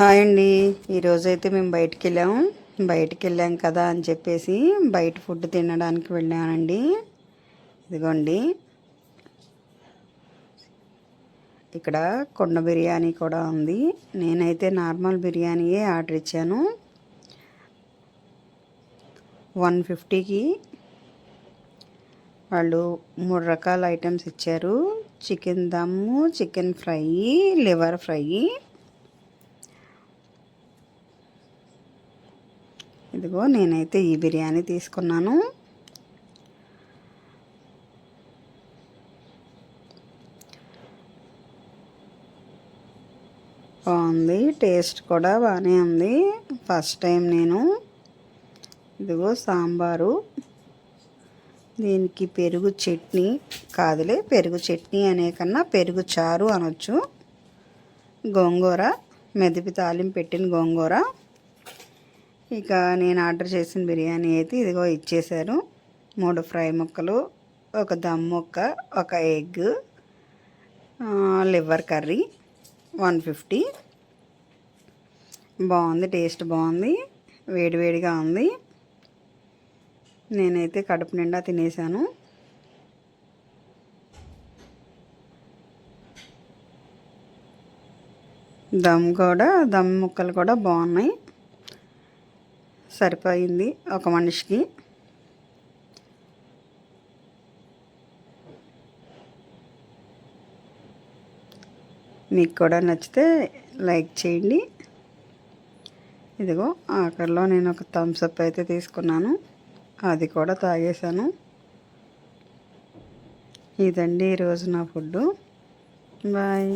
Hi అండి. ఈరోజైతే మేము బయటికి వెళ్ళాం కదా అని చెప్పేసి బయట ఫుడ్ తినడానికి వెళ్ళానండి. ఇదిగోండి, ఇక్కడ కొండ బిర్యానీ కూడా ఉంది. నేనైతే నార్మల్ బిర్యానీయే ఆర్డర్ ఇచ్చాను. 150కి వాళ్ళు 3 రకాల ఐటమ్స్ ఇచ్చారు. చికెన్ దమ్ము, చికెన్ ఫ్రై, లివర్ ఫ్రై. ఇదిగో నేనైతే ఈ బిర్యానీ తీసుకున్నాను. బాగుంది, టేస్ట్ కూడా బాగానే ఉంది. ఫస్ట్ టైం నేను. ఇదిగో సాంబారు, దీనికి పెరుగు చట్నీ కాదులే, పెరుగు చట్నీ అనే కన్నా పెరుగు చారు అనొచ్చు. గోంగూర, మెదిపి తాలింపు పెట్టిన గోంగూర. ఇక నేను ఆర్డర్ చేసిన బిర్యానీ అయితే ఇదిగో ఇచ్చేశారు. 3 ఫ్రై ముక్కలు, ఒక దమ్ ముక్క, ఒక ఎగ్, లివర్ కర్రీ 150. బాగుంది, టేస్ట్ బాగుంది, వేడివేడిగా ఉంది. నేనైతే కడుపు నిండా తినేసాను. దమ్ ముక్కలు కూడా బాగున్నాయి. సరిపోయింది ఒక మనిషికి. మీకు కూడా నచ్చితే లైక్ చేయండి. ఇదిగో ఆఖరిలో నేను ఒక థమ్స్ అప్ అయితే తీసుకున్నాను, అది కూడా తాగేశాను. ఇదండి ఈరోజు నా ఫుడ్డు. బాయ్.